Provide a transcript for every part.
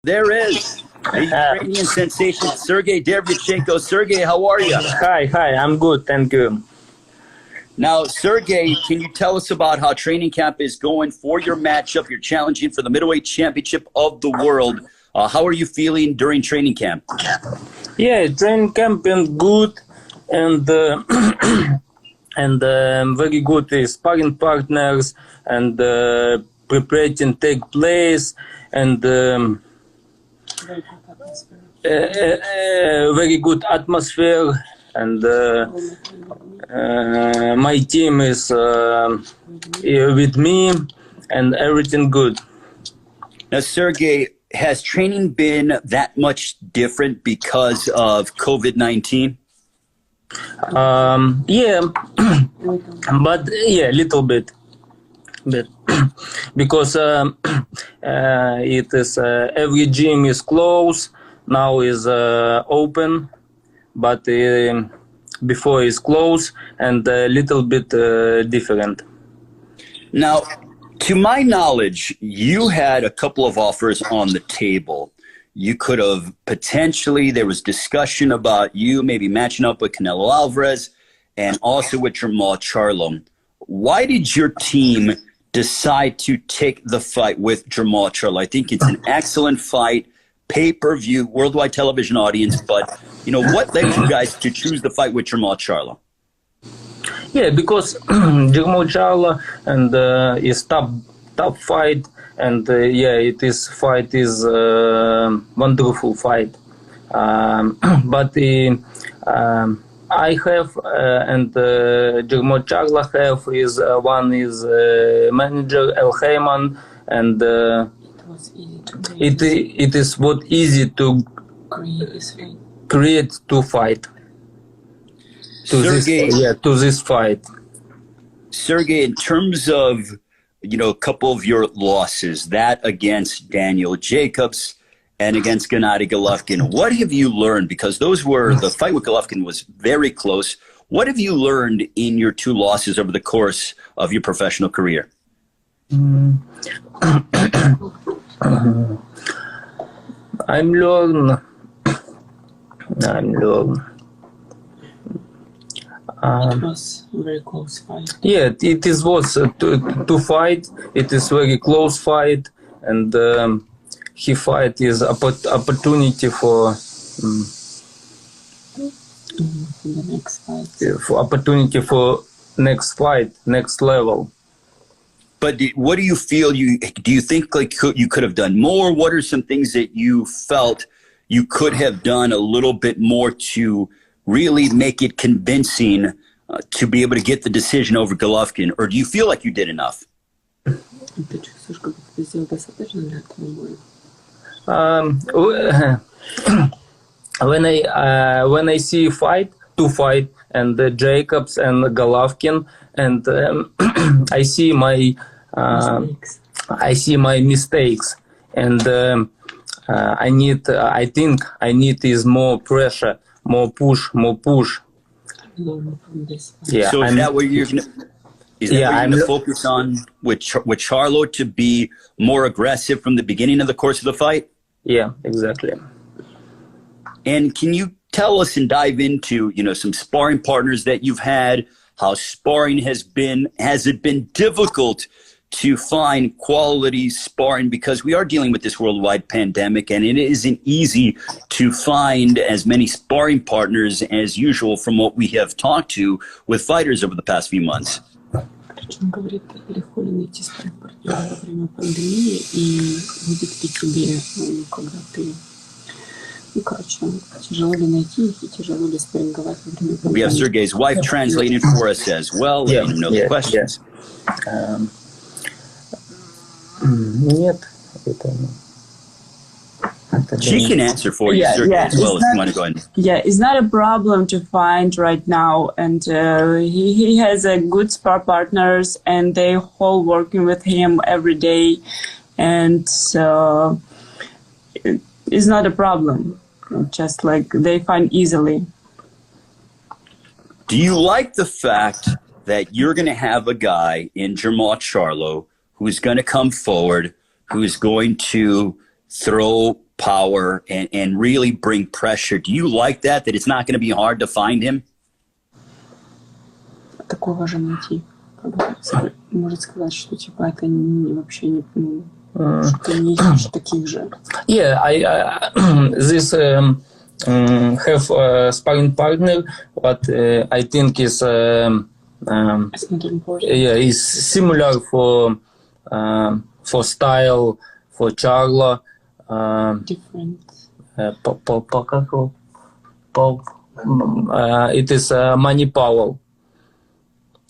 There is the Ukrainian sensation, Sergiy Derevyanchenko. Sergiy, how are you? Hi, I'm good, thank you. Now, Sergiy, can you tell us about how training camp is going for your matchup? You're challenging for the Middleweight Championship of the World. How are you feeling during training camp? Yeah, training camp been good, and very good with sparring partners, and preparation take place, and very good atmosphere, and my team is with me, and everything good. Now, Sergiy, has training been that much different because of COVID-19? Yeah, but yeah, a little bit. Because it is every gym is closed now, is open, but before is closed, and a little bit different. Now, to my knowledge, you had a couple of offers on the table. You could have potentially, there was discussion about you maybe matching up with Canelo Alvarez and also with Jermall Charlo. Why did your team decide to take the fight with Jermall Charlo? I think it's an excellent fight, pay-per-view, worldwide television audience, but you know, what led you guys to choose the fight with Jermall Charlo? Yeah, because Jermall Charlo and is top fight, and yeah, fight is wonderful fight. But I have and Jermall Charlo have is one is manager El Heyman, and it is what easy to create to fight. To this fight. Sergiy, in terms of, you know, a couple of your losses, that against Daniel Jacobs and against Gennady Golovkin, what have you learned? Because the fight with Golovkin was very close. What have you learned in your two losses over the course of your professional career? I'm learn. It was a very close fight. Yeah, was to fight. It is very close fight, and he fight is opportunity for the next fight. For opportunity for next fight, next level. But what do you feel? Do you think like you could have done more? What are some things that you felt you could have done a little bit more to really make it convincing to be able to get the decision over Golovkin? Or do you feel like you did enough? When I see two fight, and Jacobs and Golovkin, and I see my mistakes, and I think I need is more pressure, more push. Yeah. So is that what you're gonna focus on with Charlo, to be more aggressive from the beginning of the course of the fight? Yeah, exactly. And can you tell us and dive into, you know, some sparring partners that you've had, how sparring has been? Has it been difficult to find quality sparring, because we are dealing with this worldwide pandemic, and it isn't easy to find as many sparring partners as usual from what we have talked to with fighters over the past few months? We have Sergey's wife translating for us as well, letting him know the questions. She can answer for you, Sergiy, as well, if you want to go ahead. Yeah, it's not a problem to find right now, and he has a good spar partners, and they all working with him every day, and so it's not a problem. Just like they find easily. Do you like the fact that you're going to have a guy in Jermall Charlo who's going to come forward, who's going to throw power and really bring pressure. Do you like that it's not going to be hard to find him? Такого же найти. Может сказать, что типа это вообще не, что не ищешь таких же. Yeah, I this have a sparring partner, but I think is It's not important. yeah, is similar for style for Charlo. Different. It is Manny Powell.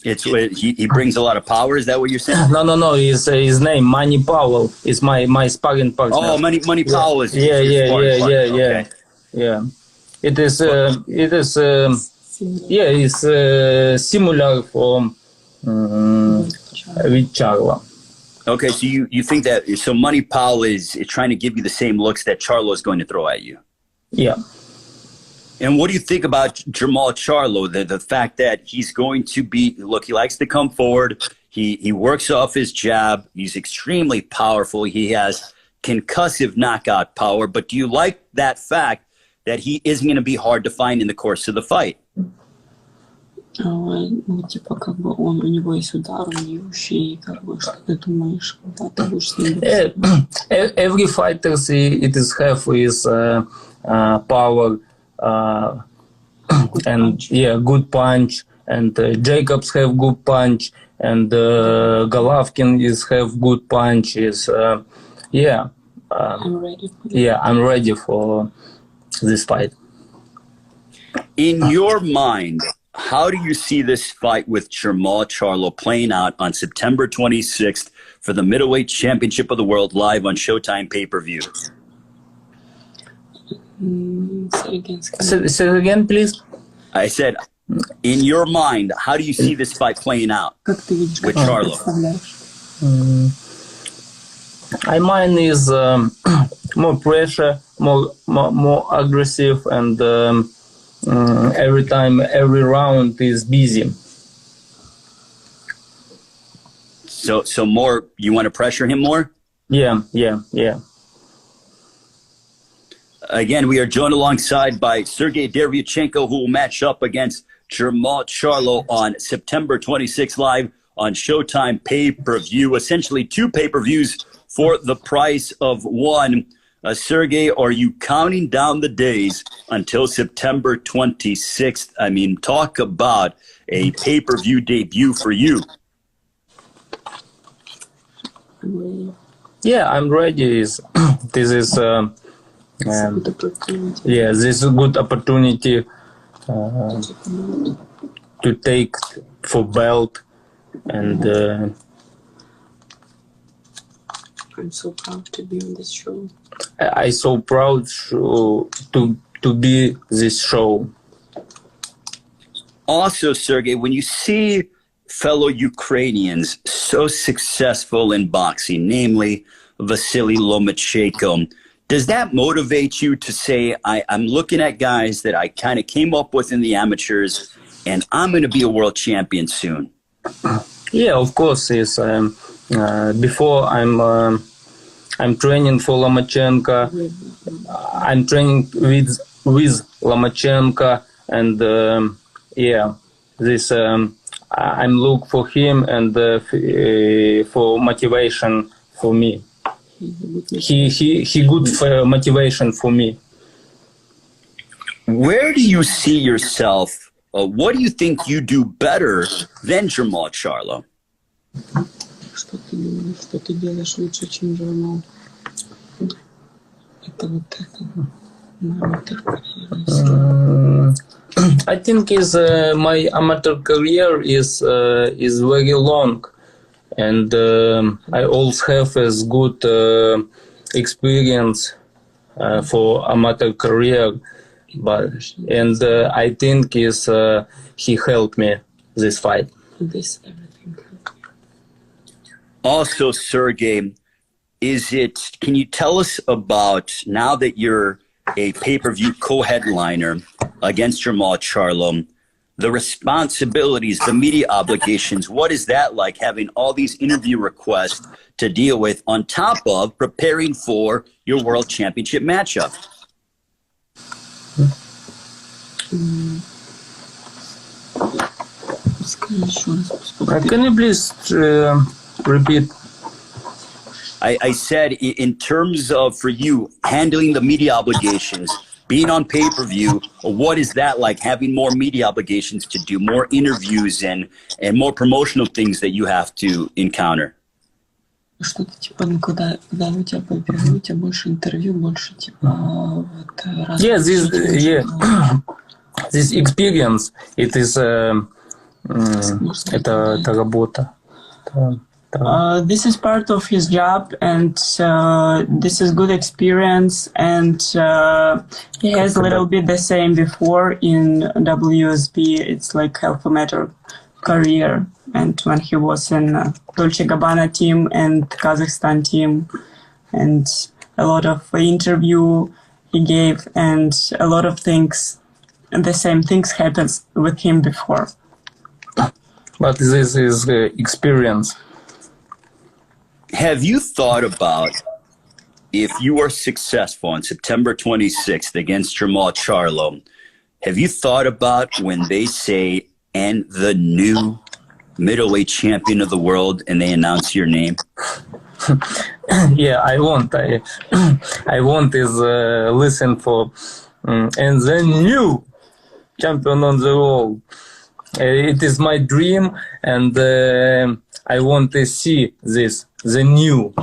He brings a lot of power. Is that what you're saying? No. His name Manny Powell is my sparring partner. Oh, Money Powell is Yeah. your sparring partner. Okay. Yeah. It is yeah, it's similar from with Charlo. Okay, so you think that Money Powell is trying to give you the same looks that Charlo is going to throw at you? Yeah. And what do you think about Jermall Charlo? The fact that he's going to be, look, he likes to come forward. He works off his jab. He's extremely powerful. He has concussive knockout power. But do you like that fact that he isn't going to be hard to find in the course of the fight? Ну, типа, как бы у него есть удар, он бьющий, как бы, что ты думаешь, когда ты будешь с ним биться? Every fighter it is have his power and yeah, good punch, and Jacobs have good punch, and Golovkin is have good punch. Is yeah, I'm ready for it. yeah, I'm ready for this fight. In your mind, how do you see this fight with Jermall Charlo playing out on September 26th for the Middleweight Championship of the World live on Showtime pay-per-view? Say it again, please. I said, in your mind, how do you see this fight playing out Как ты видишь, with как ты Charlo? представляешь? My mind is more pressure, more aggressive, and every time, every round is busy. So more, you want to pressure him more? Yeah. Again, we are joined alongside by Sergiy Derevyanchenko, who will match up against Jermall Charlo on September 26th live on Showtime pay-per-view. Essentially, two pay-per-views for the price of one. Sergey, are you counting down the days until September 26th? I mean, talk about a pay-per-view debut for you. I'm ready. Yeah, I'm ready. This is It's a good opportunity. yeah, this is a good opportunity to take for belt, and I'm so proud to be on this show. I so proud to be this show. Also, Sergey, when you see fellow Ukrainians so successful in boxing, namely Vasily Lomachenko, does that motivate you to say, I'm looking at guys that I kind of came up with in the amateurs, and I'm going to be a world champion soon? Yeah, of course. Is before I'm training for Lomachenko. I'm training with Lomachenko, and yeah, this I'm look for him and for motivation for me. He good for motivation for me. Where do you see yourself? What do you think you do better than Jermall Charlo? Что ты думаешь, что ты делаешь лучше, чем Jermall? Это вот это. Amateur career. I think my amateur career is very long, and I also have as good experience for amateur career, and I think he helped me this fight. This everything. Also, Sergey, can you tell us about, now that you're a pay-per-view co-headliner against Jermall Charlo, the responsibilities, the media obligations, what is that like, having all these interview requests to deal with on top of preparing for your world championship matchup? Can you please repeat? I said, in terms of, for you, handling the media obligations, being on pay-per-view, what is that like, having more media obligations to do, more interviews and more promotional things that you have to encounter? Что-то типа, ну, когда у тебя pay-per-view, у тебя больше интервью, больше типа вот Yeah, this experience, it is это работа. This is part of his job, and this is good experience, and he has a little bit the same before in WSB. It's like half a matter career, and when he was in Dolce Gabbana team and Kazakhstan team, and a lot of interview he gave, and a lot of things, and the same things happens with him before. But this is experience. Have you thought about, if you are successful on September 26th against Jermall Charlo, have you thought about when they say, and the new middleweight champion of the world, and they announce your name? Yeah, I want is listen for and the new champion on the world. It is my dream, and I want to see this, the new.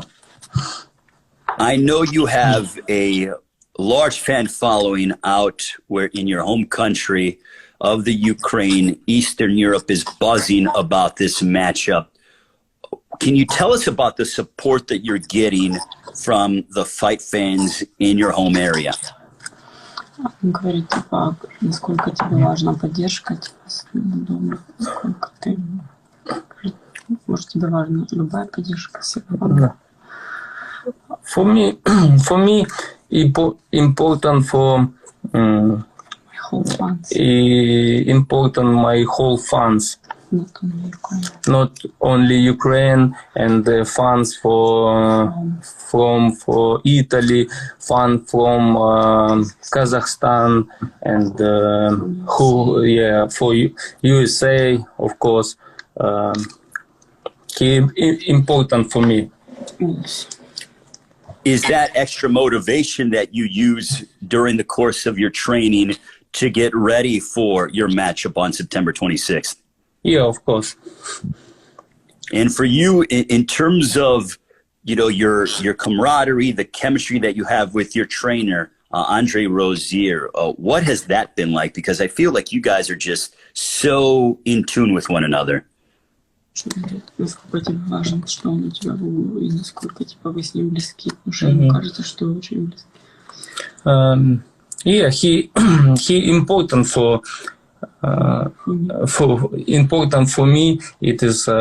I know you have a large fan following out where in your home country of the Ukraine. Eastern Europe is buzzing about this matchup. Can you tell us about the support that you're getting from the fight fans in your home area? Он говорит, типа, насколько тебе важна поддержка, типа, дома, насколько ты, может, тебе важна любая поддержка всегда. For me, important for Whole fans. important my whole fans, Not only Ukraine. not only Ukraine, and fans from Italy, fans from Kazakhstan, and for USA, of course. Important for me. Yes. Is that extra motivation that you use during the course of your training to get ready for your matchup on September 26th? Yeah, of course. And for you, in terms of, you know, your camaraderie, the chemistry that you have with your trainer, Andre Rozier, what has that been like? Because I feel like you guys are just so in tune with one another. Насколько тебе важно, что он у тебя в углу, и насколько типа вы с ним близки, потому что ему кажется, что вы очень близки. Yeah, he important for me. It is He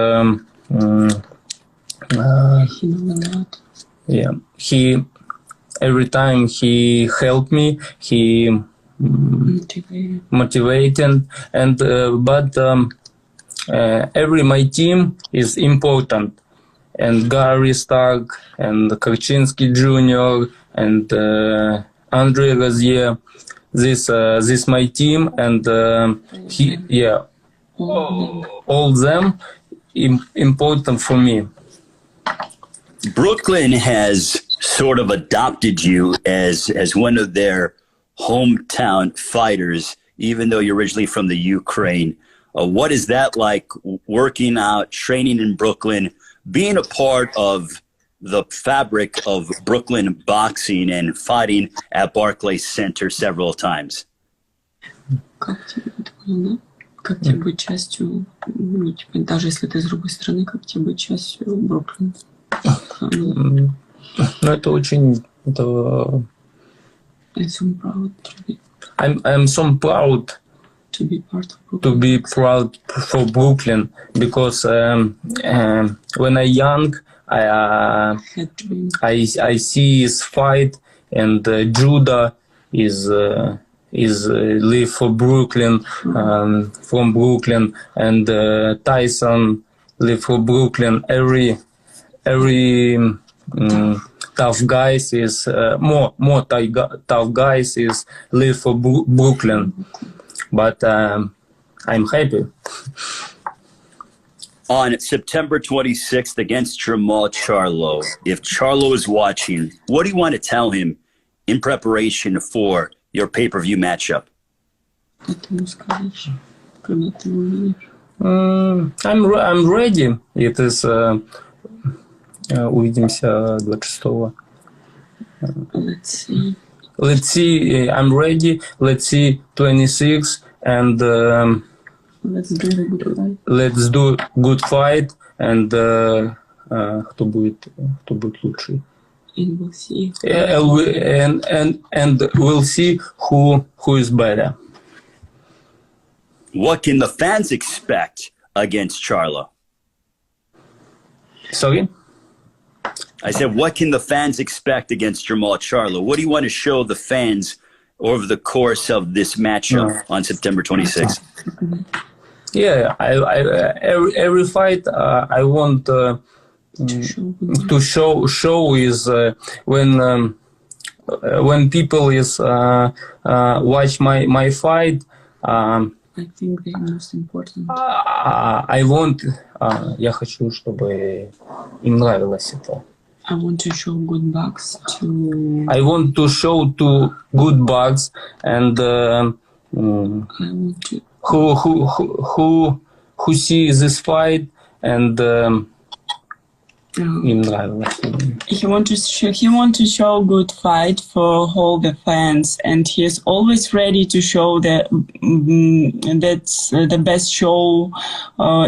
knows a lot. yeah. He every time he helped me. He motivating, and but every my team is important, and Gary Stark and Karchinsky Jr. and Andre Rozier. This my team, and all them important for me. Brooklyn has sort of adopted you as one of their hometown fighters, even though you're originally from the Ukraine. What is that like, working out, training in Brooklyn, being a part of the fabric of Brooklyn boxing and fighting at Barclays Center several times? Как тебе это понял, да? Как тебе быть частью, ну, типа, даже если ты из другой страны, как тебе быть частью Бруклина? Ну, это очень... I'm so proud to be, I'm so proud to be part of Brooklyn. to be proud for Brooklyn, because when I young, Had dreams. I see his fight, and Judah is is live for Brooklyn, from Brooklyn, and Tyson live for Brooklyn. Every tough guys is more tough guys is live for Brooklyn, but I'm happy. On September 26th against Jermall Charlo, if Charlo is watching, what do you want to tell him in preparation for your pay-per-view matchup? I'm ready. It is увидимся 26-го. Let's see. I'm ready. Let's see 26 and let's do good fight and кто будет лучший. And we'll see. And we'll see who is better. What can the fans expect against Charlo? Sorry? I said, what can the fans expect against Jermall Charlo? What do you want to show the fans over the course of this matchup on September 26th? Yeah, every fight I want to show is when people is watch my fight. I think the most important. I want, я хочу, чтобы им нравилось это. I want to show good bugs to. I want to show to good bugs and I want to. Who see this fight and им нравилось. He want to show good fight for all the fans, and he is always ready to show that's the best show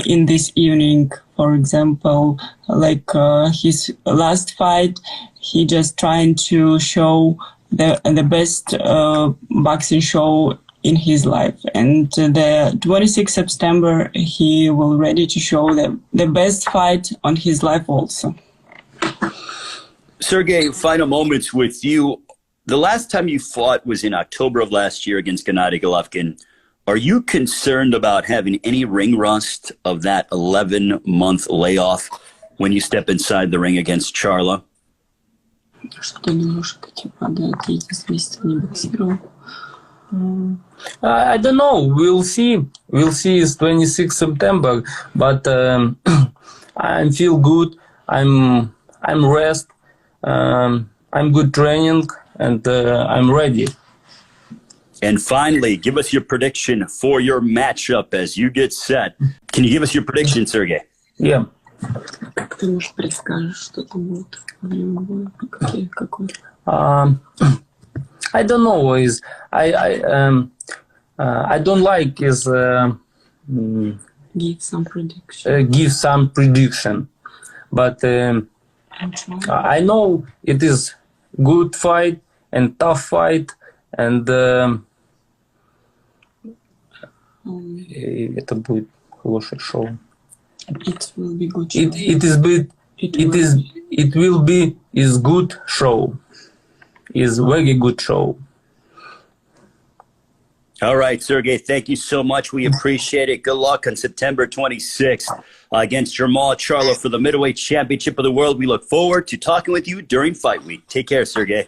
in this evening. For example, like his last fight, he just trying to show the best boxing show in his life, and the 26th September he will ready to show the best fight on his life also. Sergey, final moments with you. The last time you fought was in October of last year against Gennady Golovkin. Are you concerned about having any ring rust of that 11-month layoff when you step inside the ring against Charlo? Что немножко типа да 30 месяцев не боксировал. I don't know. We'll see. It's 26 September, but I feel good. I'm rest. I'm good training, and I'm ready. And finally, give us your prediction for your matchup as you get set. Can you give us your prediction, Sergey? Yeah. Ты, может, предскажешь, что там будет во время боя? Какой? I don't know. I don't like Give some prediction. give some prediction, but I'm trying. I know it is good fight and tough fight, and это будет хорошее шоу. It will be good show. It will be is good show. Is very good show. All right, Sergey, thank you so much. We appreciate it. Good luck on September 26th against Jermall Charlo for the Middleweight Championship of the World. We look forward to talking with you during Fight Week. Take care, Sergey.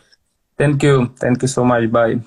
Thank you so much. Bye.